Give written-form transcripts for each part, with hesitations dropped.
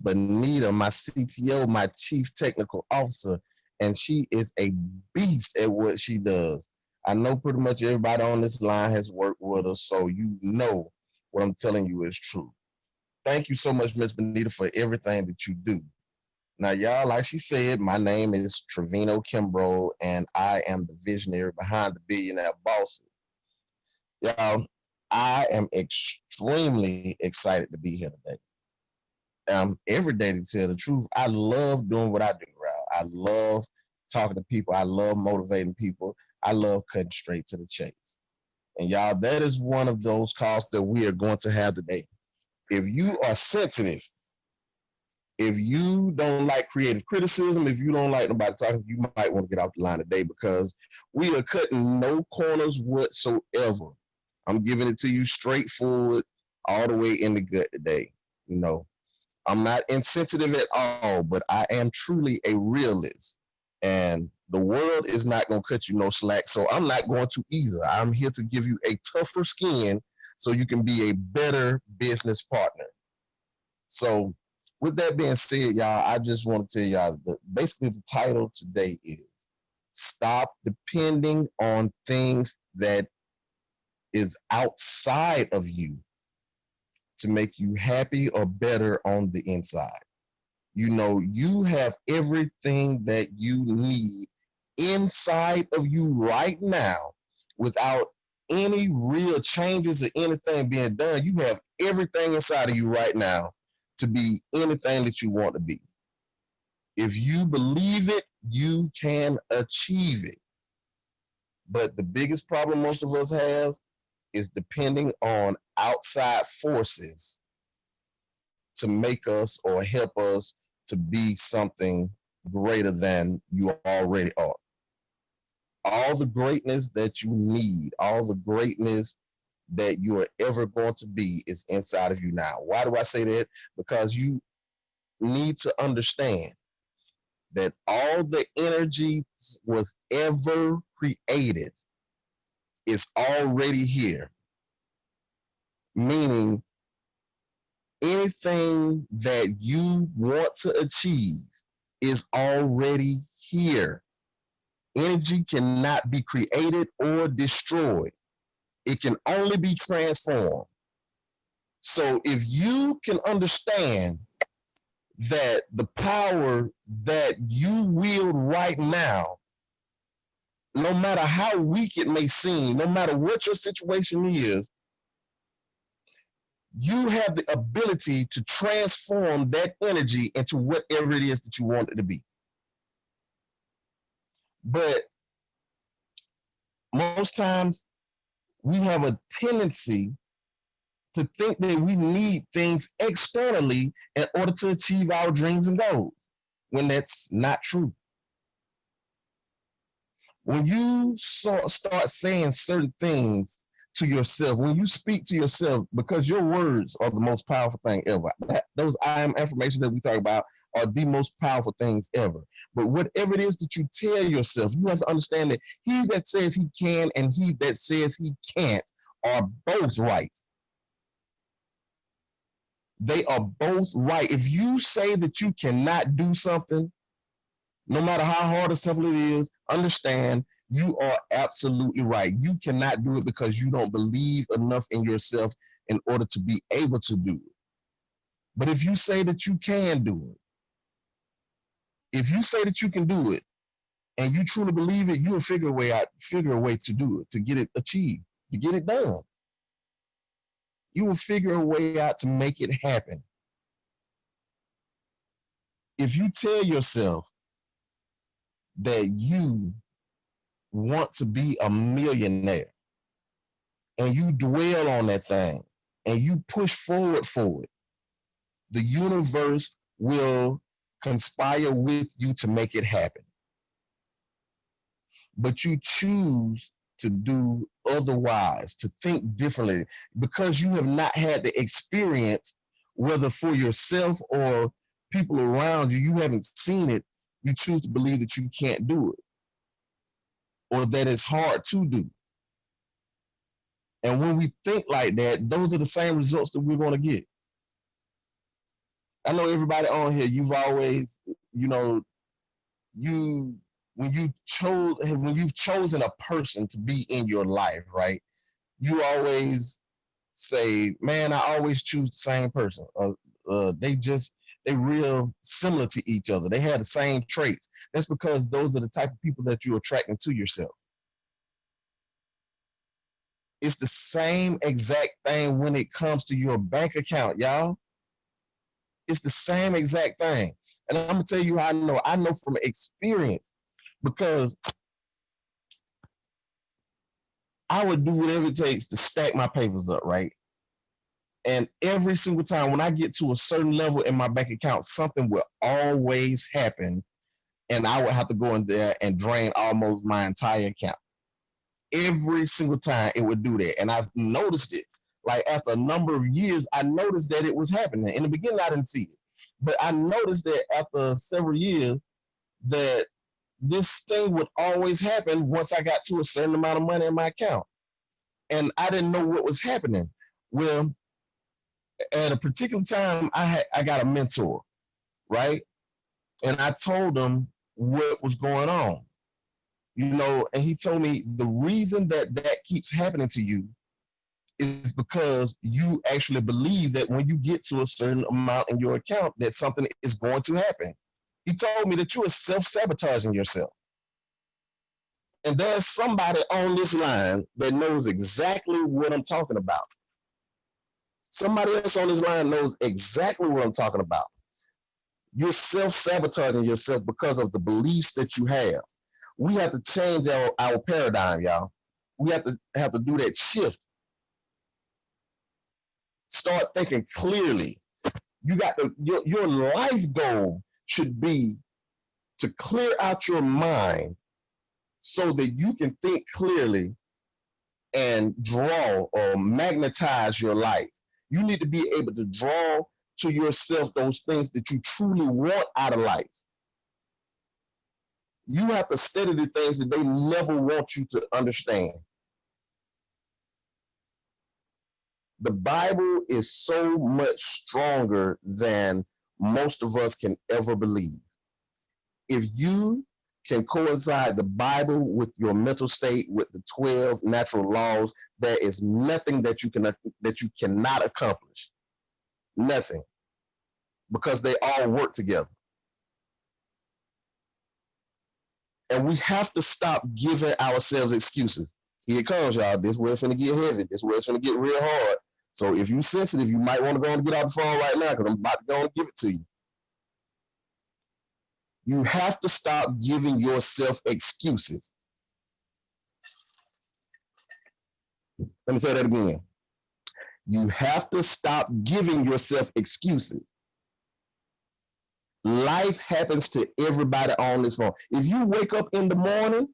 Benita, my CTO, my chief technical officer, and she is a beast at what she does. I know pretty much everybody on this line has worked with her, so you know what I'm telling you is true. Thank you so much, Miss Benita, for everything that you do. Now, y'all, like she said, my name is Trevino Kimbrough, and I am the visionary behind the Billionaire Bosses. Y'all, I am extremely excited to be here today. Every day to tell the truth, I love doing what I do, Ralph. I love talking to people. I love motivating people. I love cutting straight to the chase. And y'all, that is one of those calls that we are going to have today. If you are sensitive, if you don't like creative criticism, if you don't like nobody talking, you might want to get off the line today because we are cutting no corners whatsoever. I'm giving it to you straightforward, all the way in the gut today. You know, I'm not insensitive at all, but I am truly a realist. And the world is not going to cut you no slack. So I'm not going to either. I'm here to give you a tougher skin so you can be a better business partner. So, with that being said, y'all, I just want to tell y'all that basically the title today is Stop Depending on Things That is Outside of You to Make You Happy or Better on the Inside. You know, you have everything that you need inside of you right now without any real changes or anything being done. You have everything inside of you right now to be anything that you want to be. If you believe it, you can achieve it. But the biggest problem most of us have is depending on outside forces to make us or help us to be something greater than you already are. All the greatness that you need, all the greatness that you are ever going to be is inside of you now. Why do I say that? Because you need to understand that all the energy was ever created is already here, meaning anything that you want to achieve is already here. Energy cannot be created or destroyed. It can only be transformed. So if you can understand that the power that you wield right now, no matter how weak it may seem, no matter what your situation is, you have the ability to transform that energy into whatever it is that you want it to be. But most times we have a tendency to think that we need things externally in order to achieve our dreams and goals, when that's not true. When you start saying certain things to yourself, when you speak to yourself, because your words are the most powerful thing ever. Those I am affirmations that we talk about are the most powerful things ever. But whatever it is that you tell yourself, you have to understand that he that says he can and he that says he can't are both right. They are both right. If you say that you cannot do something, no matter how hard or simple it is, understand you are absolutely right. You cannot do it because you don't believe enough in yourself in order to be able to do it. But if you say that you can do it, if you say that you can do it and you truly believe it, you'll figure a way to do it, to get it achieved, to get it done. You will figure a way out to make it happen. If you tell yourself that you want to be a millionaire and you dwell on that thing and you push forward for it, the universe will conspire with you to make it happen. But you choose to do otherwise, to think differently, because you have not had the experience, whether for yourself or people around you, you haven't seen it. You choose to believe that you can't do it or that it's hard to do. And when we think like that, those are the same results that we're going to get. I know everybody on here, you've always, you know, you when you've chosen a person to be in your life, right? You always say, man, I always choose the same person. They real similar to each other. They have the same traits. That's because those are the type of people that you're attracting to yourself. It's the same exact thing when it comes to your bank account, y'all. It's the same exact thing. And I'm gonna tell you how I know. I know from experience because I would do whatever it takes to stack my papers up, right? And every single time when I get to a certain level in my bank account, something will always happen. And I would have to go in there and drain almost my entire account. Every single time it would do that. And I've noticed it. Like after a number of years, I noticed that it was happening. In the beginning, I didn't see it. But I noticed that after several years, that this thing would always happen once I got to a certain amount of money in my account. And I didn't know what was happening. Well, at a particular time, I got a mentor, right? And I told him what was going on, and he told me the reason that keeps happening to you is because you actually believe that when you get to a certain amount in your account, that something is going to happen. He told me that you are self-sabotaging yourself. And there's somebody on this line that knows exactly what I'm talking about. Somebody else on this line knows exactly what I'm talking about. You're self-sabotaging yourself because of the beliefs that you have. We have to change our paradigm, y'all. We have to do that shift. Start thinking clearly. You got your life goal should be to clear out your mind so that you can think clearly and draw or magnetize your life. You need to be able to draw to yourself those things that you truly want out of life. You have to study the things that they never want you to understand. The Bible is so much stronger than most of us can ever believe. If you can coincide the Bible with your mental state, with the 12 natural laws, there is nothing that you cannot accomplish. Nothing. Because they all work together. And we have to stop giving ourselves excuses. Here it comes, y'all. This where it's going to get heavy. This where it's going to get real hard. So if you're sensitive, you might want to go and get out the phone right now because I'm about to go and give it to you. You have to stop giving yourself excuses. Let me say that again. You have to stop giving yourself excuses. Life happens to everybody on this phone. If you wake up in the morning,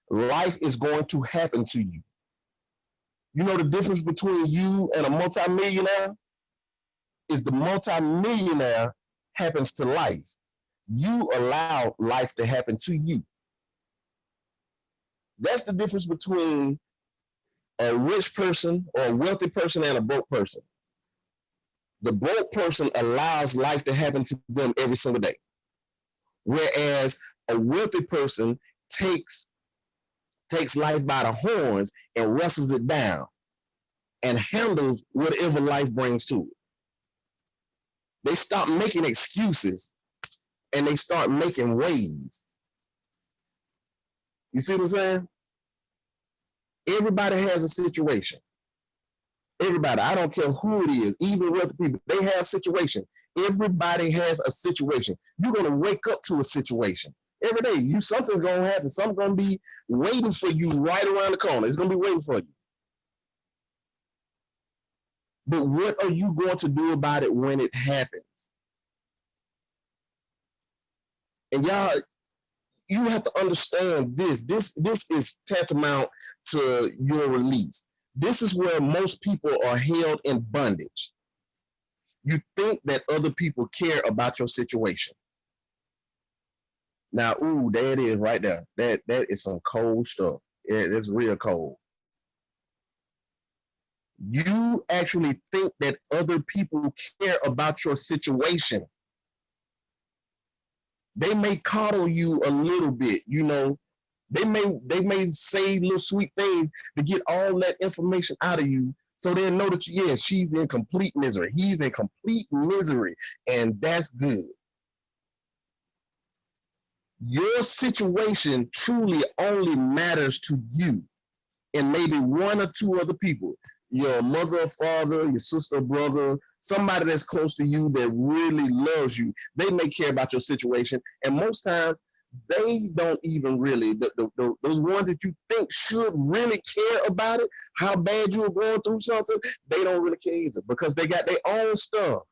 life is going to happen to you. You know the difference between you and a multimillionaire is the multimillionaire happens to life. You allow life to happen to you. That's the difference between a rich person or a wealthy person and a broke person. The broke person allows life to happen to them every single day. Whereas a wealthy person takes life by the horns and wrestles it down and handles whatever life brings to it. They stop making excuses and they start making ways. You see what I'm saying? Everybody has a situation. Everybody, I don't care who it is, even wealthy people, they have situations. Everybody has a situation. You're going to wake up to a situation. Every day, something's going to happen. Something's going to be waiting for you right around the corner. It's going to be waiting for you. But what are you going to do about it when it happens? And y'all, you have to understand this. This is tantamount to your release. This is where most people are held in bondage. You think that other people care about your situation. Now, there it is right there. That is some cold stuff. It's real cold. You actually think that other people care about your situation. They may coddle you a little bit, you know. They may say little sweet things to get all that information out of you, so they'll know that yeah, she's in complete misery. He's in complete misery, and that's good. Your situation truly only matters to you and maybe one or two other people. Your mother or father, your sister or brother, somebody that's close to you that really loves you. They may care about your situation. And most times, they don't even really, those ones that you think should really care about it, how bad you are going through something, they don't really care either because they got their own stuff.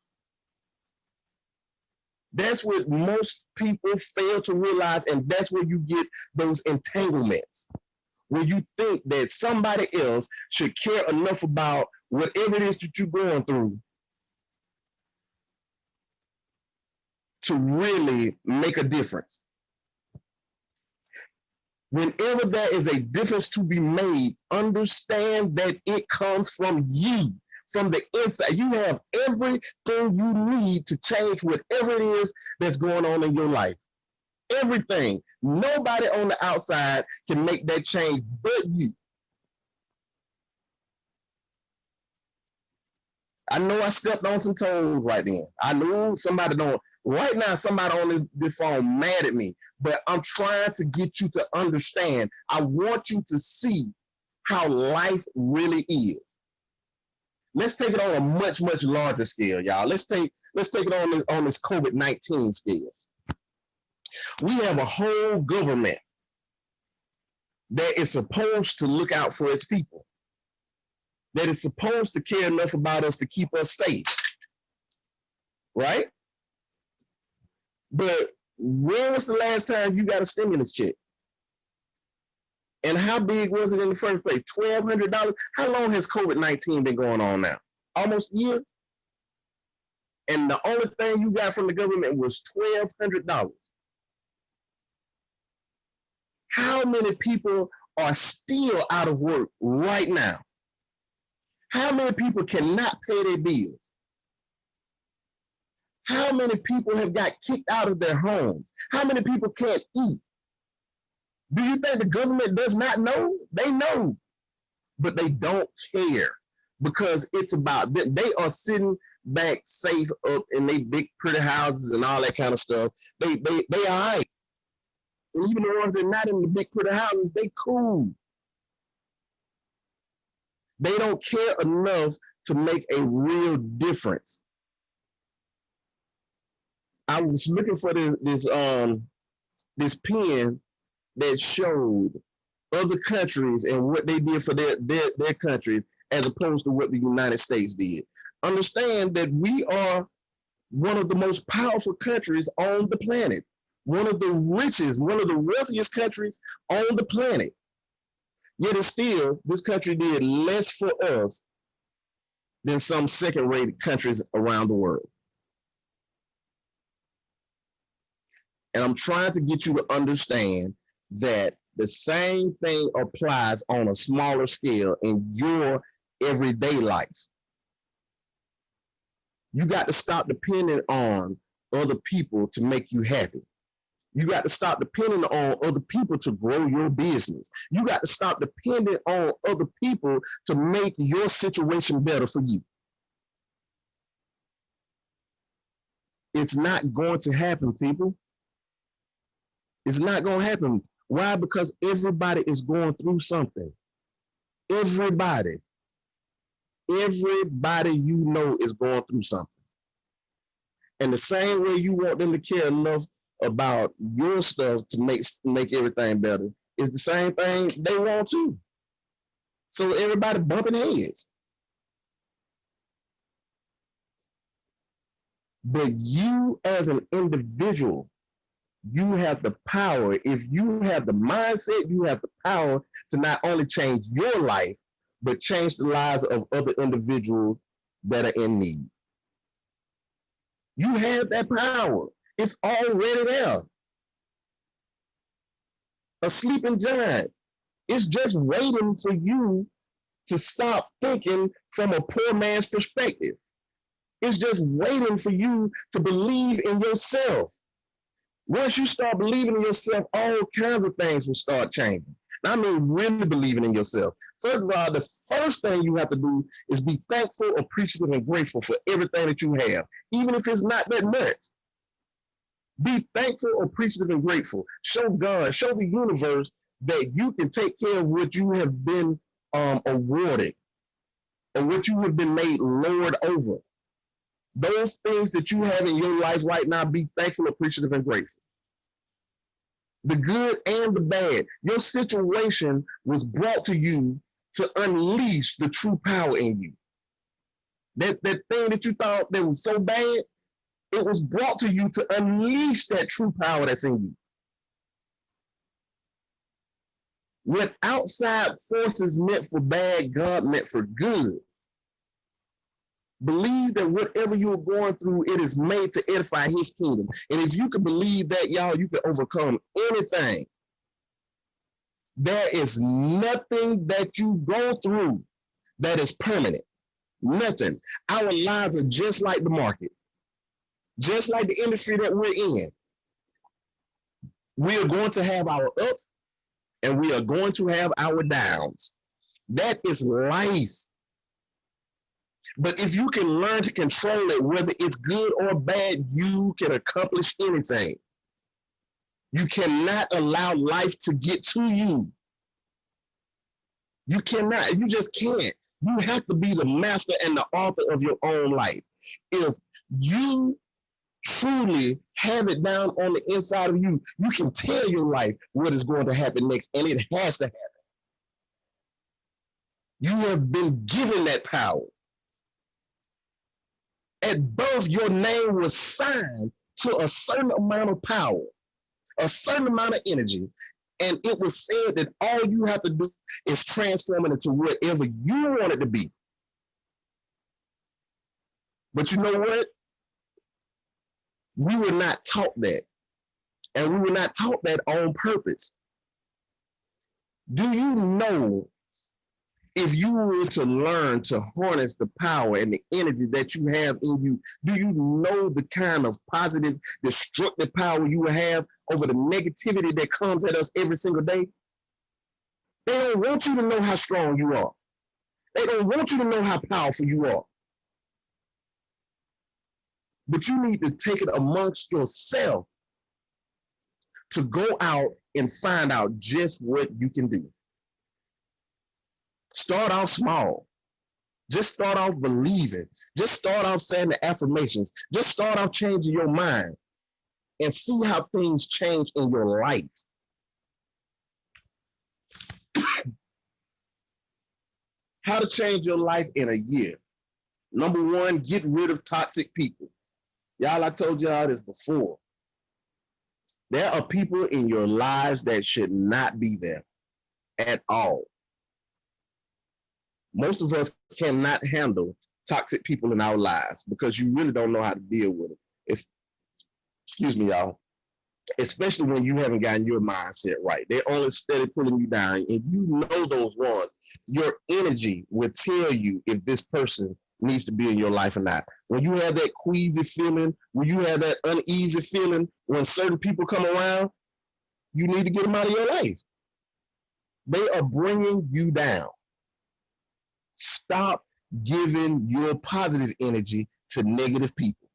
That's what most people fail to realize, and that's where you get those entanglements, where you think that somebody else should care enough about whatever it is that you're going through to really make a difference. Whenever there is a difference to be made, understand that it comes from you, from the inside. You have everything you need to change whatever it is that's going on in your life. Everything. Nobody on the outside can make that change but you. I know I stepped on some toes right then. I know somebody don't. Right now, somebody on this phone mad at me, but I'm trying to get you to understand. I want you to see how life really is. Let's take it on a much, much larger scale, y'all. Let's take it on this COVID-19 scale. We have a whole government that is supposed to look out for its people, that is supposed to care enough about us to keep us safe, right? But when was the last time you got a stimulus check? And how big was it in the first place? $1,200? How long has COVID-19 been going on now? Almost a year? And the only thing you got from the government was $1,200. How many people are still out of work right now? How many people cannot pay their bills? How many people have got kicked out of their homes? How many people can't eat? Do you think the government does not know? They know, but they don't care because it's about them. They are sitting back safe up in their big pretty houses and all that kind of stuff. They all right. And even the ones that are not in the big pretty houses, they cool. They don't care enough to make a real difference. I was looking for this pen that showed other countries and what they did for their countries as opposed to what the United States did. Understand that we are one of the most powerful countries on the planet, one of the richest, one of the wealthiest countries on the planet. Yet still, this country did less for us than some second-rate countries around the world. And I'm trying to get you to understand that the same thing applies on a smaller scale in your everyday life. You got to stop depending on other people to make you happy. You got to stop depending on other people to grow your business. You got to stop depending on other people to make your situation better for you. It's not going to happen, people. It's not going to happen. Why? Because everybody is going through something. Everybody you know is going through something. And the same way you want them to care enough about your stuff to make everything better is the same thing they want too. So everybody bumping heads. But you as an individual, you have the power. If you have the mindset, you have the power to not only change your life, but change the lives of other individuals that are in need. You have that power. It's already there. A sleeping giant. It's just waiting for you to stop thinking from a poor man's perspective. It's just waiting for you to believe in yourself. Once you start believing in yourself, all kinds of things will start changing. I mean, really believing in yourself. First of all, the first thing you have to do is be thankful, appreciative, and grateful for everything that you have, even if it's not that much. Be thankful, appreciative, and grateful. Show God, show the universe that you can take care of what you have been awarded or what you have been made Lord over. Those things that you have in your life right now, be thankful, appreciative, and grateful. The good and the bad. Your situation was brought to you to unleash the true power in you. That thing that you thought that was so bad, it was brought to you to unleash that true power that's in you. What outside forces meant for bad, God meant for good. Believe that whatever you're going through, it is made to edify his kingdom. And if you can believe that, y'all, you can overcome anything. There is nothing that you go through that is permanent. Nothing. Our lives are just like the market, just like the industry that we're in. We are going to have our ups and we are going to have our downs. That is life. But if you can learn to control it, whether it's good or bad, you can accomplish anything. You cannot allow life to get to you. You cannot. You just can't. You have to be the master and the author of your own life. If you truly have it down on the inside of you, you can tell your life what is going to happen next, and it has to happen. You have been given that power. At birth, your name was signed to a certain amount of power, a certain amount of energy. And it was said that all you have to do is transform it into whatever you want it to be. But you know what? We were not taught that. And we were not taught that on purpose. Do you know, if you were to learn to harness the power and the energy that you have in you, do you know the kind of positive, destructive power you will have over the negativity that comes at us every single day? They don't want you to know how strong you are. They don't want you to know how powerful you are. But you need to take it amongst yourself to go out and find out just what you can do. Start off small. Just start off believing. Just start off saying the affirmations. Just start off changing your mind and see how things change in your life. How to change your life in a year. Number one, get rid of toxic people. Y'all, I told y'all this before. There are people in your lives that should not be there at all. Most of us cannot handle toxic people in our lives because you really don't know how to deal with it. Excuse me, y'all. Especially when you haven't gotten your mindset right. They're only steady pulling you down. And you know those ones. Your energy will tell you if this person needs to be in your life or not. When you have that queasy feeling, when you have that uneasy feeling, when certain people come around, you need to get them out of your life. They are bringing you down. Stop giving your positive energy to negative people.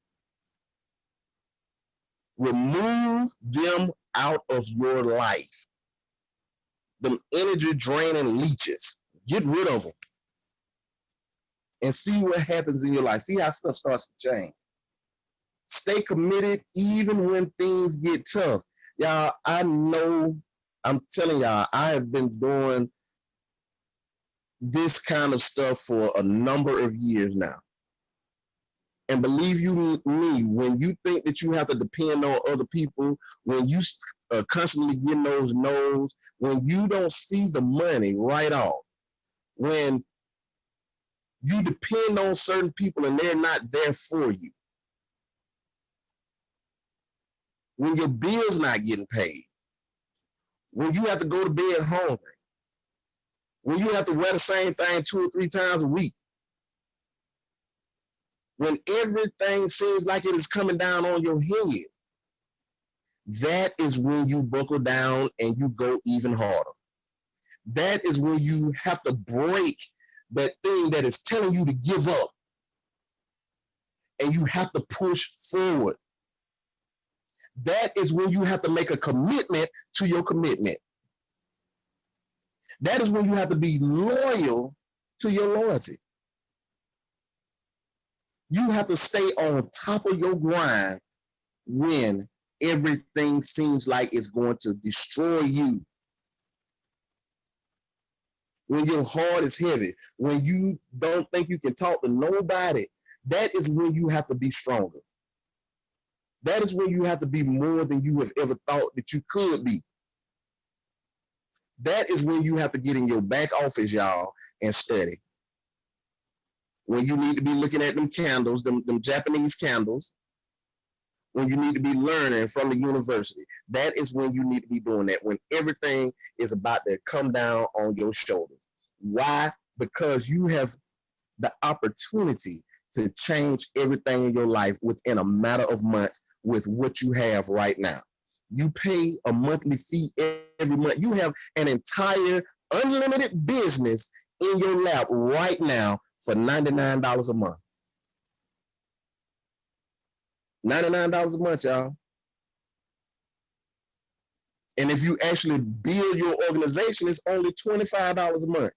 Remove them out of your life. Them energy draining leeches. Get rid of them. And see what happens in your life. See how stuff starts to change. Stay committed even when things get tough. Y'all, I know, I'm telling y'all, I have been doing this kind of stuff for a number of years now. And believe you me, when you think that you have to depend on other people, when you are constantly getting those no's, when you don't see the money right off, when you depend on certain people and they're not there for you, when your bill's not getting paid, when you have to go to bed hungry, when you have to wear the same thing 2 or 3 times a week, when everything seems like it is coming down on your head, that is when you buckle down and you go even harder. That is when you have to break that thing that is telling you to give up, and you have to push forward. That is when you have to make a commitment to your commitment. That is when you have to be loyal to your loyalty. You have to stay on top of your grind when everything seems like it's going to destroy you. When your heart is heavy, when you don't think you can talk to nobody, that is when you have to be stronger. That is when you have to be more than you have ever thought that you could be. That is when you have to get in your back office, y'all, and study. When you need to be looking at them candles, them Japanese candles, when you need to be learning from the university, that is when you need to be doing that, when everything is about to come down on your shoulders. Why? Because you have the opportunity to change everything in your life within a matter of months with what you have right now. You pay a monthly fee every month. You have an entire unlimited business in your lap right now for $99 a month. $99 a month, y'all. And if you actually build your organization, it's only $25 a month.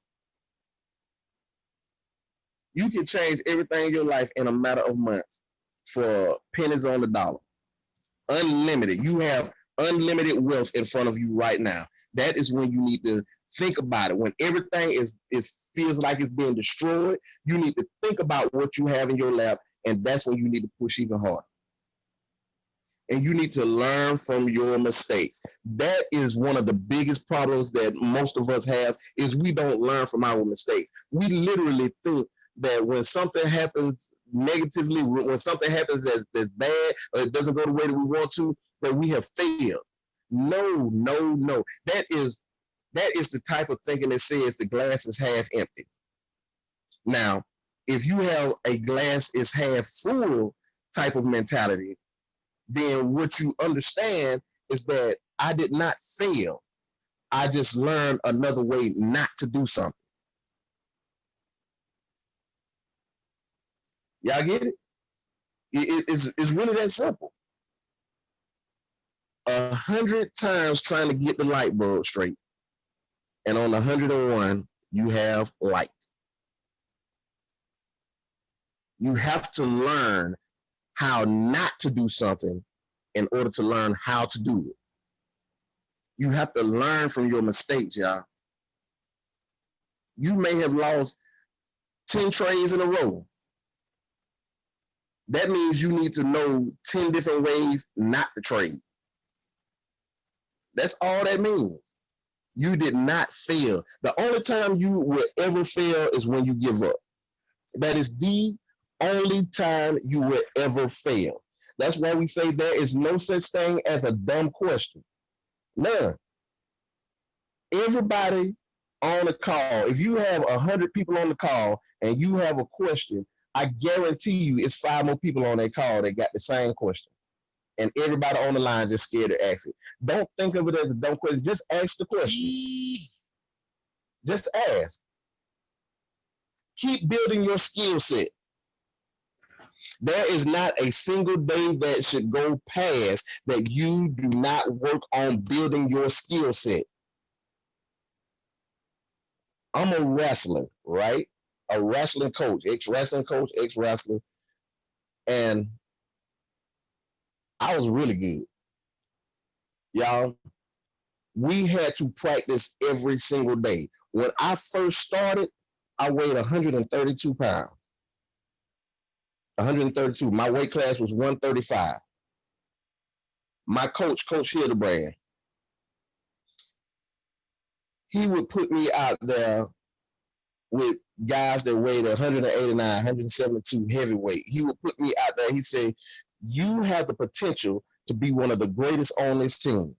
You can change everything in your life in a matter of months for pennies on the dollar. Unlimited. You have unlimited wealth in front of you right now. That is when you need to think about it. When everything is feels like it's being destroyed, you need to think about what you have in your lap, and that's when you need to push even harder. And you need to learn from your mistakes. That is one of the biggest problems that most of us have, is we don't learn from our mistakes. We literally think that when something happens negatively, when something happens that's bad, or it doesn't go the way that we want to, that we have failed. No. That is the type of thinking that says the glass is half empty. Now, if you have a glass is half full type of mentality, then what you understand is that I did not fail. I just learned another way not to do something. Y'all get it? It's really that simple. 100 times trying to get the light bulb straight, and on 101, you have light. You have to learn how not to do something in order to learn how to do it. You have to learn from your mistakes, y'all. You may have lost 10 trades in a row. That means you need to know 10 different ways not to trade. That's all that means. You did not fail. The only time you will ever fail is when you give up. That is the only time you will ever fail. That's why we say there is no such thing as a dumb question. None. Everybody on the call, if you have 100 people on the call and you have a question, I guarantee you it's 5 more people on that call that got the same question. And everybody on the line just scared to ask it. Don't think of it as a dumb question. Just ask the question. Just ask. Keep building your skill set. There is not a single day that should go past that you do not work on building your skill set. I'm a wrestler, right? A wrestling coach, ex-wrestling coach, ex-wrestler. And I was really good. Y'all, we had to practice every single day. When I first started, I weighed 132 pounds. 132. My weight class was 135. My coach, Coach Hildebrand, he would put me out there with guys that weighed 189, 172 heavyweight. He would put me out there. He said, you have the potential to be one of the greatest on this team.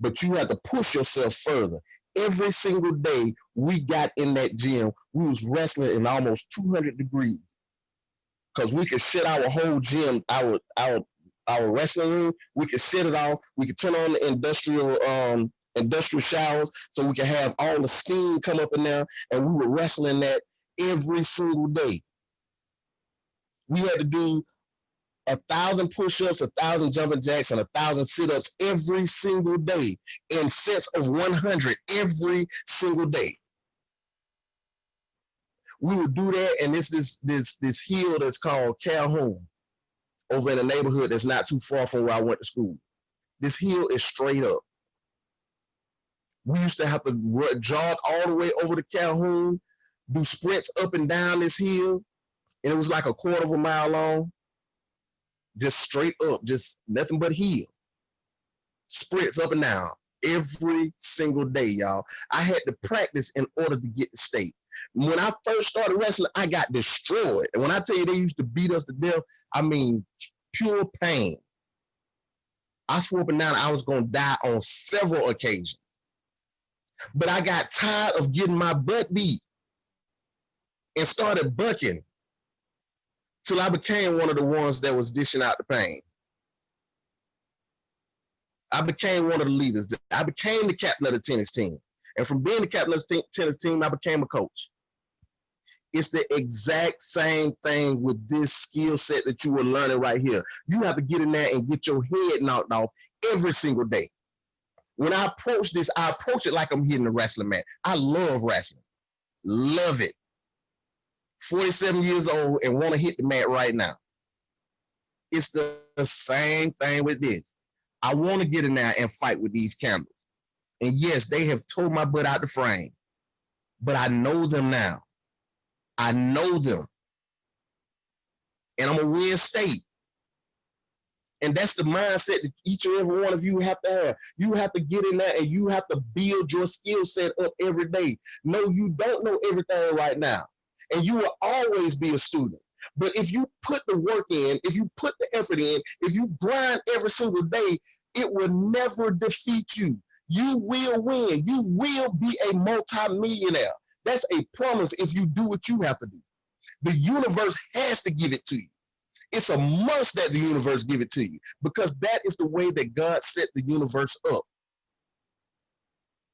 but you have to push yourself further. Every single day we got in that gym, we was wrestling in almost 200 degrees because we could shut our whole gym, our wrestling room. We could shut it off. We could turn on the industrial showers so we could have all the steam come up in there, and we were wrestling that every single day. We had to do 1,000 push-ups, 1,000 jumping jacks, and 1,000 sit-ups every single day in sets of 100 every single day. We would do that, and this hill that's called Calhoun over in a neighborhood that's not too far from where I went to school. This hill is straight up. We used to have to jog all the way over to Calhoun, do sprints up and down this hill, and it was like a quarter of a mile long. Just straight up, just nothing but hill. Sprints up and down every single day, y'all. I had to practice in order to get to state. When I first started wrestling, I got destroyed. And when I tell you they used to beat us to death, I mean, pure pain. I swore up and down I was going to die on several occasions. But I got tired of getting my butt beat and started bucking till I became one of the ones that was dishing out the pain. I became one of the leaders. I became the captain of the tennis team. And from being the captain of the tennis team, I became a coach. It's the exact same thing with this skill set that you were learning right here. You have to get in there and get your head knocked off every single day. When I approach this, I approach it like I'm hitting a wrestling mat. I love wrestling. Love it. 47 years old and want to hit the mat right now. It's the same thing with this. I want to get in there and fight with these candles. And yes, they have tore my butt out the frame. But I know them now. I know them. And I'm going to win state. And that's the mindset that each and every one of you have to have. You have to get in there and you have to build your skill set up every day. No, you don't know everything right now. And you will always be a student. But if you put the work in, if you put the effort in, if you grind every single day, it will never defeat you. You will win. You will be a multi-millionaire. That's a promise if you do what you have to do. The universe has to give it to you. It's a must that the universe give it to you because that is the way that God set the universe up.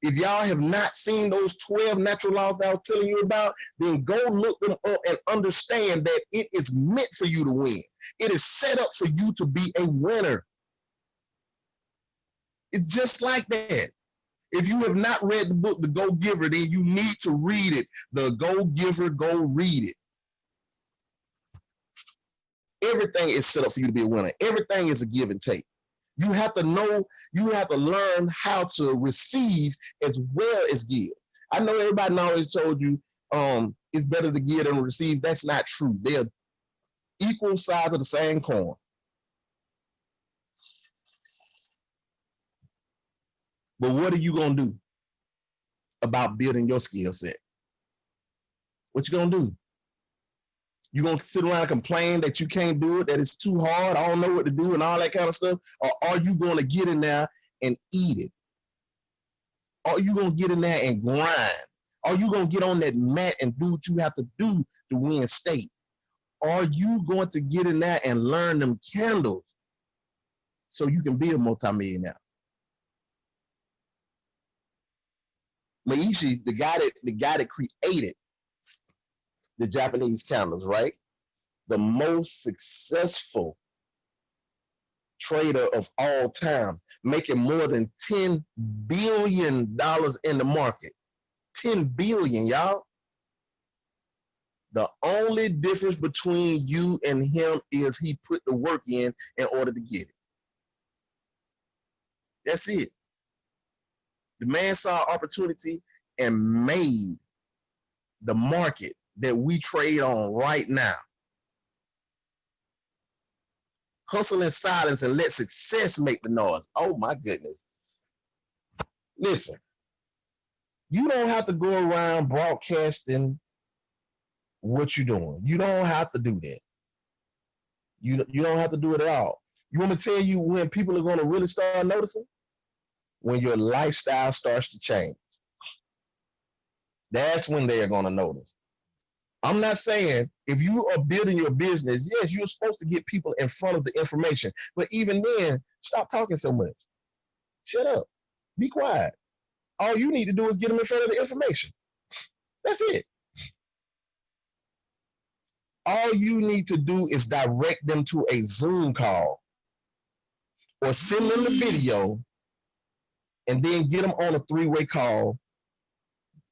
If y'all have not seen those 12 natural laws that I was telling you about, then go look them up and understand that it is meant for you to win. It is set up for you to be a winner. It's just like that. If you have not read the book, The Go-Giver, then you need to read it. The Go-Giver, go read it. Everything is set up for you to be a winner. Everything is a give and take. You have to know, you have to learn how to receive as well as give. I know everybody always told you it's better to give than receive. That's not true. They're equal sides of the same coin. But what are you going to do about building your skill set? What you going to do? You going to sit around and complain that you can't do it, that it's too hard, I don't know what to do and all that kind of stuff? Or are you going to get in there and eat it? Are you going to get in there and grind? Are you going to get on that mat and do what you have to do to win state? Are you going to get in there and learn them candles so you can be a multimillionaire? Meishi, the guy that created the Japanese candles, right? The most successful trader of all time, making more than $10 billion in the market. 10 billion, y'all. The only difference between you and him is he put the work in order to get it. That's it. The man saw opportunity and made the market that we trade on right now. Hustle in silence and let success make the noise. Oh my goodness. Listen, you don't have to go around broadcasting what you're doing. You don't have to do that. You don't have to do it at all. You want me to tell you when people are going to really start noticing? when your lifestyle starts to change. That's when they are going to notice. I'm not saying if you are building your business, yes, you're supposed to get people in front of the information. But even then, stop talking so much. Shut up. Be quiet. All you need to do is get them in front of the information. That's it. All you need to do is direct them to a Zoom call or send them the video and then get them on a 3-way call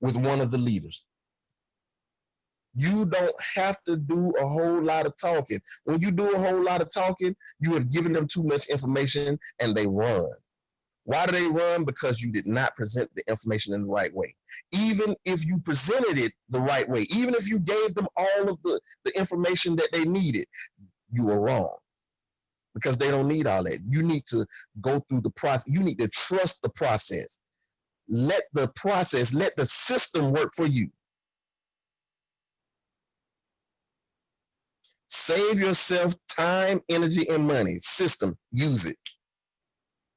with one of the leaders. You don't have to do a whole lot of talking. When you do a whole lot of talking, you have given them too much information and they run. Why do they run? Because you did not present the information in the right way. Even if you presented it the right way, even if you gave them all of the information that they needed, you were wrong. Because they don't need all that. You need to go through the process. You need to trust the process. Let the system work for you. Save yourself time, energy, and money. System, use it.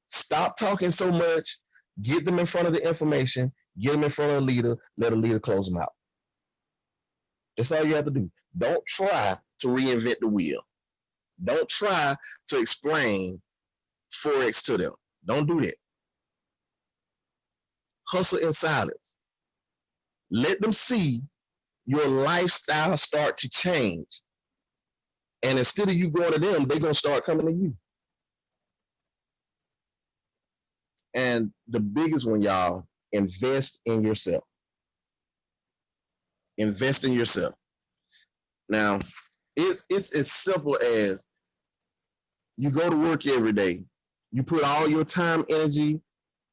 Stop talking so much. Get them in front of the information. Get them in front of a leader. Let a leader close them out. That's all you have to do. Don't try to reinvent the wheel. Don't try to explain Forex to them. Don't do that. Hustle in silence. Let them see your lifestyle start to change. And instead of you going to them, they're going to start coming to you. And the biggest one, y'all, invest in yourself. Invest in yourself. Now, it's as simple as you go to work every day. You put all your time, energy,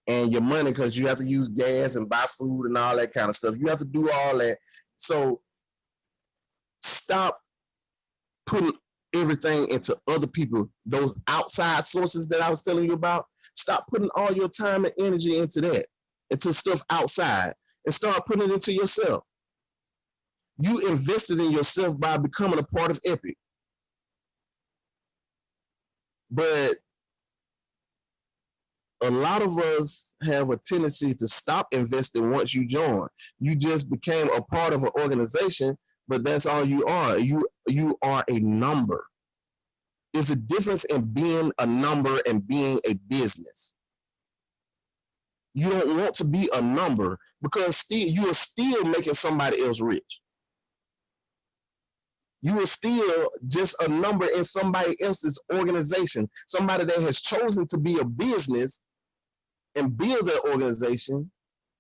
and your money, because you have to use gas and buy food and all that kind of stuff. You have to do all that. So stop putting everything into other people, those outside sources that I was telling you about. Stop putting all your time and energy into that, into stuff outside, and start putting it into yourself. You invested in yourself by becoming a part of Epic. But a lot of us have a tendency to stop investing once you join. You just became a part of an organization, but that's all you are. You are a number. There's a difference in being a number and being a business. You don't want to be a number because you are still making somebody else rich. You are still just a number in somebody else's organization, somebody that has chosen to be a business and build that organization.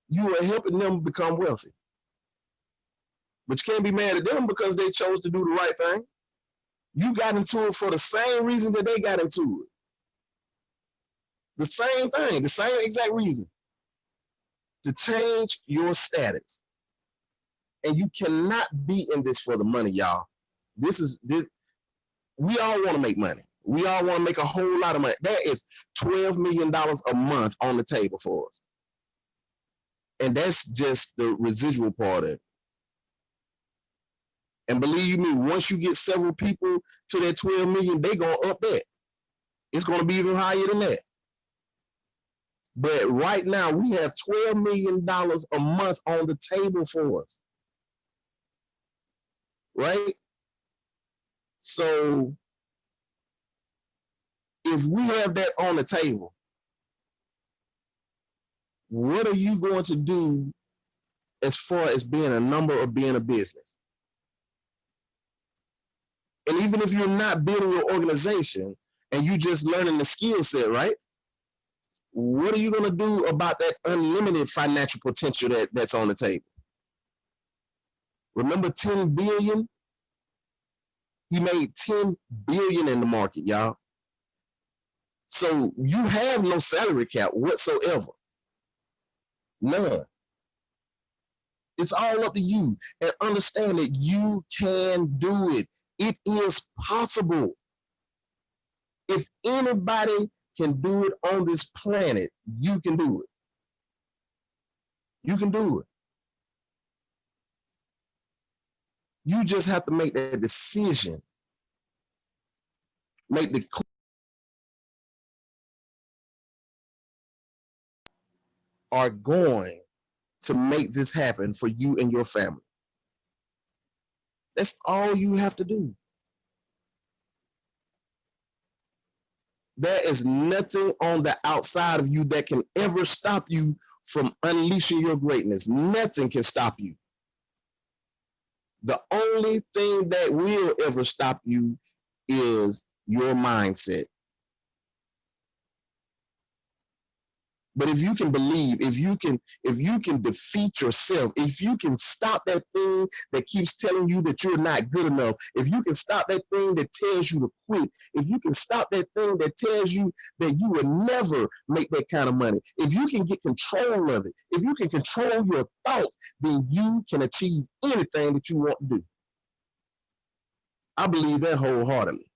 You are helping them become wealthy. But you can't be mad at them because they chose to do the right thing. You got into it for the same reason that they got into it. The same thing, the same exact reason. To change your status. And you cannot be in this for the money, y'all. This. We all want to make money. We all want to make a whole lot of money. That is $12 million a month on the table for us. And that's just the residual part of it. And believe me, once you get several people to that 12 million, they're going to up that. It's going to be even higher than that. But right now, we have $12 million a month on the table for us. Right? So if we have that on the table, what are you going to do as far as being a number or being a business? And even if you're not building your organization and you just learning the skill set, right? What are you going to do about that unlimited financial potential that's on the table? Remember 10 billion? He made 10 billion in the market, y'all. So you have no salary cap whatsoever. None. It's all up to you. And understand that you can do it. It is possible. If anybody can do it on this planet, you can do it. You can do it. You just have to make that decision. Make the are going to make this happen for you and your family. That's all you have to do. There is nothing on the outside of you that can ever stop you from unleashing your greatness. Nothing can stop you. The only thing that will ever stop you is your mindset. But if you can believe, if you can defeat yourself, if you can stop that thing that keeps telling you that you're not good enough, if you can stop that thing that tells you to quit, if you can stop that thing that tells you that you will never make that kind of money, if you can get control of it, if you can control your thoughts, then you can achieve anything that you want to do. I believe that wholeheartedly.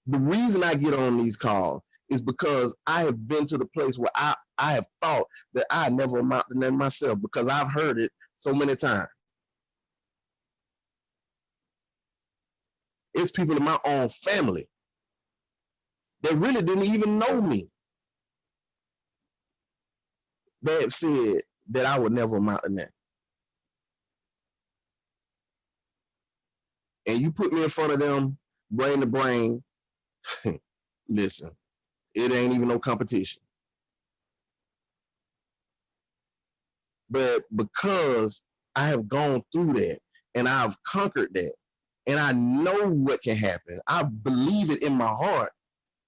The reason I get on these calls is because I have been to the place where I have thought that I never amount to nothing myself, because I've heard it so many times. It's people in my own family that really didn't even know me that have said that I would never amount to nothing. And you put me in front of them, brain to brain, listen, it ain't even no competition. But because I have gone through that and I've conquered that and I know what can happen, I believe it in my heart.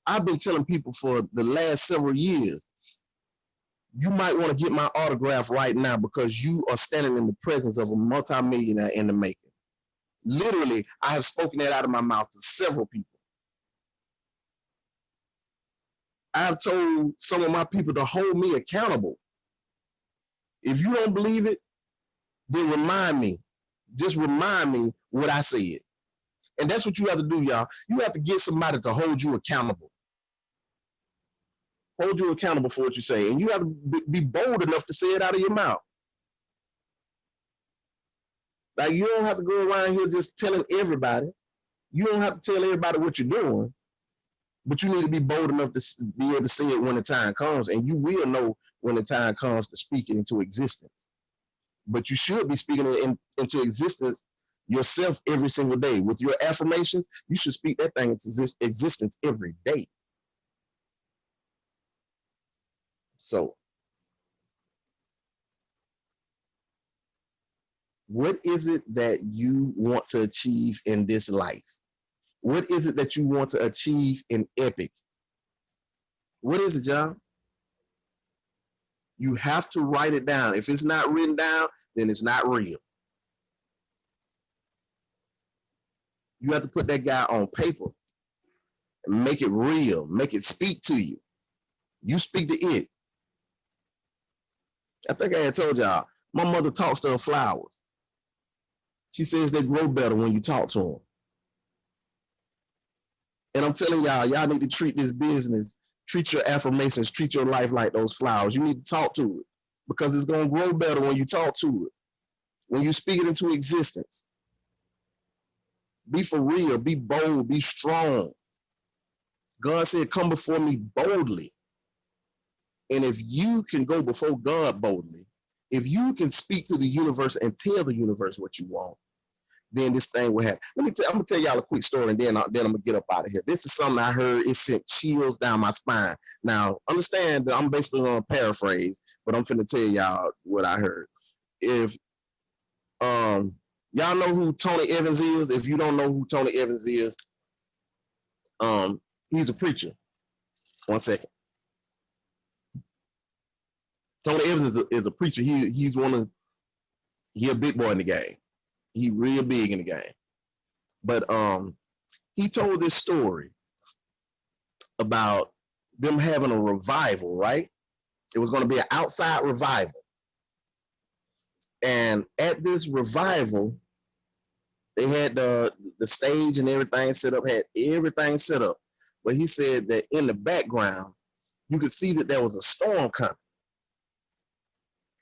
I've been telling people for the last several years, you might want to get my autograph right now because you are standing in the presence of a multimillionaire in the making. Literally, I have spoken that out of my mouth to several people. I've told some of my people to hold me accountable. If you don't believe it, then remind me. Just remind me what I said. And that's what you have to do, y'all. You have to get somebody to hold you accountable. Hold you accountable for what you say. And you have to be bold enough to say it out of your mouth. Like, you don't have to go around here just telling everybody. You don't have to tell everybody what you're doing. But you need to be bold enough to be able to say it when the time comes. And you will know when the time comes to speak it into existence. But you should be speaking it into existence yourself every single day. With your affirmations, you should speak that thing into existence every day. So, what is it that you want to achieve in this life? What is it that you want to achieve in Epic? What is it, John? You have to write it down. If it's not written down, then it's not real. You have to put that guy on paper and make it real. Make it speak to you. You speak to it. I think I had told y'all, my mother talks to her flowers. She says they grow better when you talk to them. And I'm telling y'all need to treat this business, treat your affirmations, treat your life like those flowers. You need to talk to it because it's going to grow better when you talk to it, when you speak it into existence. Be for real, be bold, be strong. God said, come before me boldly. And if you can go before God boldly, if you can speak to the universe and tell the universe what you want, then this thing will happen. I'm gonna tell y'all a quick story, and then I'm gonna get up out of here. This is something I heard. It sent chills down my spine. Now, understand that I'm basically gonna paraphrase, but I'm finna tell y'all what I heard. If y'all know who Tony Evans is, if you don't know who Tony Evans is, he's a preacher. One second. Tony Evans is a preacher. He's a big boy in the game. He real big in the game. But he told this story about them having a revival, right? It was going to be an outside revival. And at this revival, they had the stage and everything set up, had everything set up. But he said that in the background, you could see that there was a storm coming.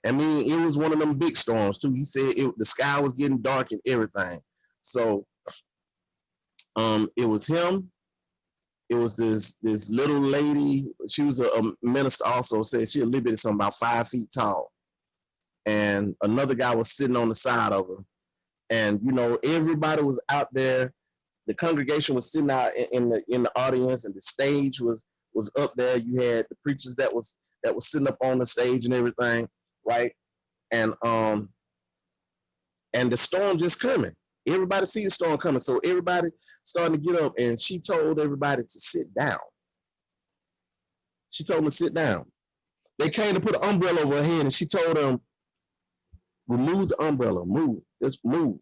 I mean, it was one of them big storms too. He said the sky was getting dark and everything. So it was him It was this little lady. She was a minister also. Said she a little bit something about 5 feet tall, and another guy was sitting on the side of her. And you know, everybody was out there. The congregation was sitting out in the audience, and the stage was up there. You had the preachers that was sitting up on the stage and everything, right? And the storm just coming. Everybody see the storm coming, so everybody starting to get up. And she told everybody to sit down. She told them to sit down. They came to put an umbrella over her head, and she told them, remove the umbrella, move, just move.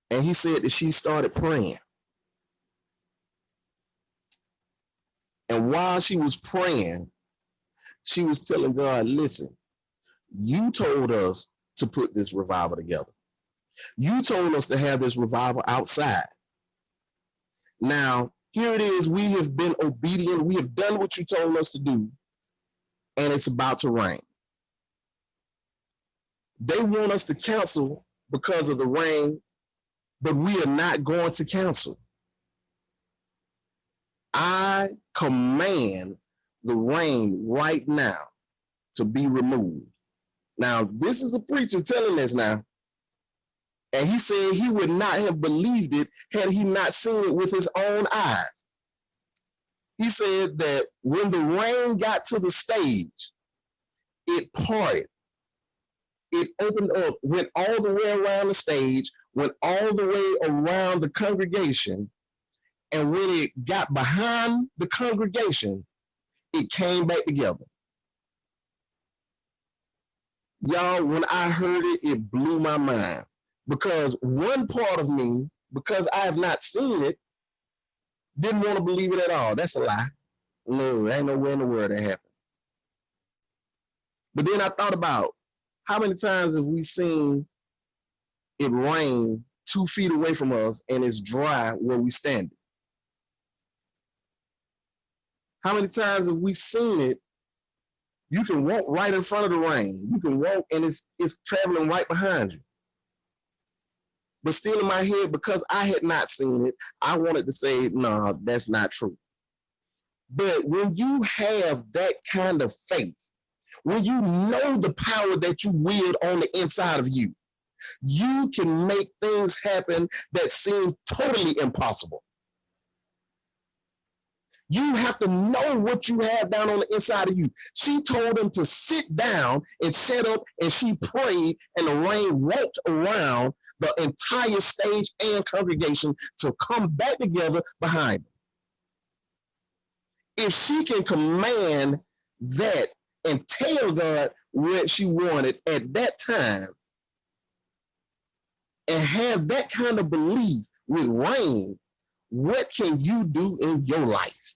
And he said that she started praying. And while she was praying, she was telling God, listen, you told us to put this revival together. You told us to have this revival outside. Now, here it is. We have been obedient. We have done what you told us to do, and it's about to rain. They want us to cancel because of the rain, but we are not going to cancel. I command the rain right now to be removed. Now, this is a preacher telling this now. And he said he would not have believed it had he not seen it with his own eyes. He said that when the rain got to the stage, it parted. It opened up, went all the way around the stage, went all the way around the congregation. And when it got behind the congregation, it came back together. Y'all, when I heard it, it blew my mind. Because one part of me, because I have not seen it, didn't want to believe it at all. That's a lie. No, there ain't nowhere in the world that happened. But then I thought about how many times have we seen it rain 2 feet away from us and it's dry where we stand. How many times have we seen it? You can walk right in front of the rain. You can walk and it's traveling right behind you. But still in my head, because I had not seen it, I wanted to say, no, that's not true. But when you have that kind of faith, when you know the power that you wield on the inside of you, you can make things happen that seem totally impossible. You have to know what you have down on the inside of you. She told them to sit down and shut up, and she prayed, and the rain walked around the entire stage and congregation to come back together behind them. If she can command that and tell God what she wanted at that time and have that kind of belief with rain, what can you do in your life?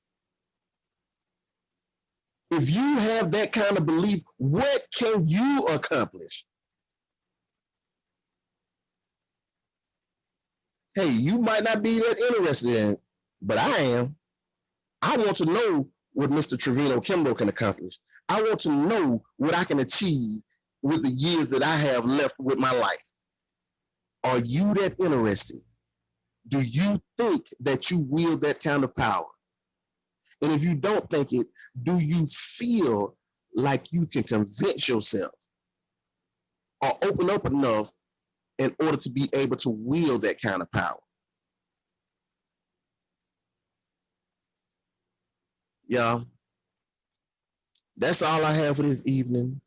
If you have that kind of belief, what can you accomplish? Hey, you might not be that interested in it, but I am. I want to know what Mr. Trevino Kimbrough can accomplish. I want to know what I can achieve with the years that I have left with my life. Are you that interested? Do you think that you wield that kind of power? And if you don't think it, do you feel like you can convince yourself or open up enough in order to be able to wield that kind of power? Yeah, that's all I have for this evening.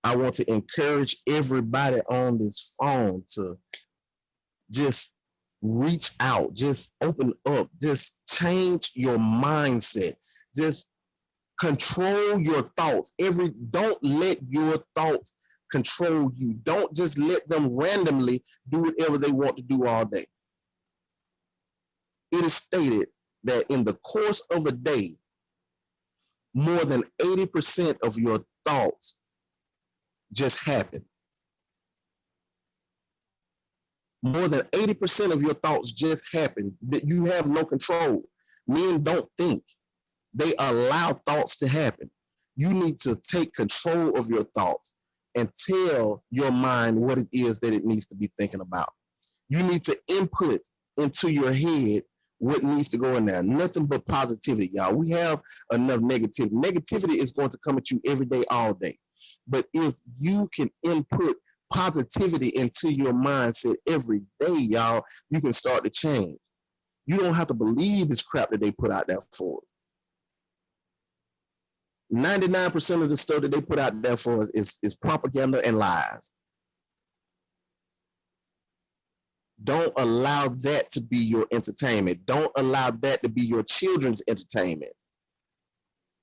I want to encourage everybody on this phone to just reach out, just open up, just change your mindset, just control your thoughts. Don't let your thoughts control you. Don't just let them randomly do whatever they want to do all day. It is stated that in the course of a day, more than 80% of your thoughts just happen. More than 80% of your thoughts just happen. That you have no control. Men don't think. They allow thoughts to happen. You need to take control of your thoughts and tell your mind what it is that it needs to be thinking about. You need to input into your head what needs to go in there. Nothing but positivity, y'all. We have enough negativity. Negativity is going to come at you every day, all day. But if you can input positivity into your mindset every day, y'all, you can start to change. You don't have to believe this crap that they put out there for us. 99% of the stuff that they put out there for us is propaganda and lies. Don't allow that to be your entertainment. Don't allow that to be your children's entertainment.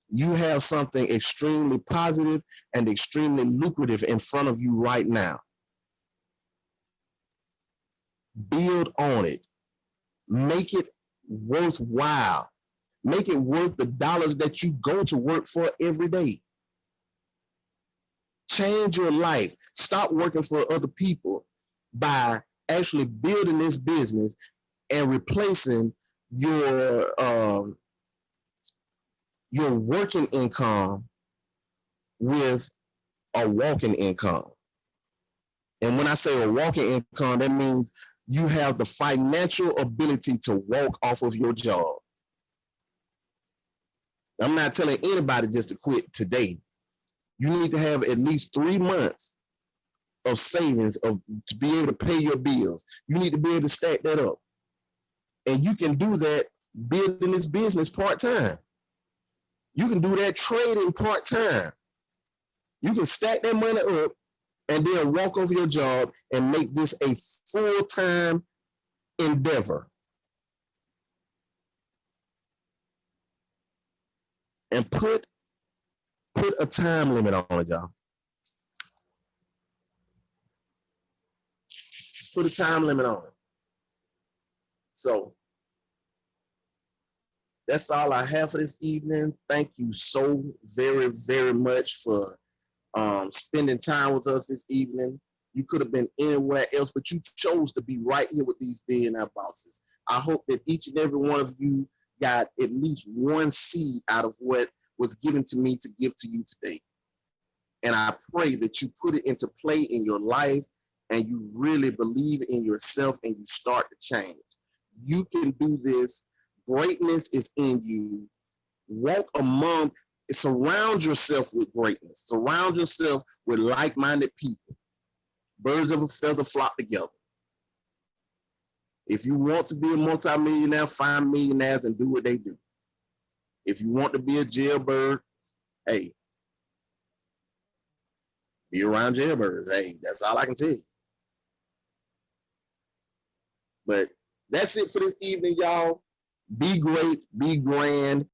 You have something extremely positive and extremely lucrative in front of you right now. Build on it. Make it worthwhile. Make it worth the dollars that you go to work for every day. Change your life. Stop working for other people by actually building this business and replacing your working income with a walking income. And when I say a walking income, that means you have the financial ability to walk off of your job. I'm not telling anybody just to quit today. You need to have at least 3 months of savings to be able to pay your bills. You need to be able to stack that up. And you can do that building this business part-time. You can do that trading part-time. You can stack that money up and then walk off your job and make this a full-time endeavor. And put a time limit on it, y'all. Put a time limit on it. So that's all I have for this evening. Thank you so very, very much for spending time with us this evening. You could have been anywhere else, but you chose to be right here with these billionaire bosses. I hope that each and every one of you got at least one seed out of what was given to me to give to you today. And I pray that you put it into play in your life and you really believe in yourself and you start to change. You can do this. Greatness is in you. Surround yourself with greatness. Surround yourself with like-minded people. Birds of a feather flock together. If you want to be a multimillionaire, find millionaires and do what they do. If you want to be a jailbird, hey, be around jailbirds. Hey, that's all I can tell you. But that's it for this evening, y'all. Be great, be grand,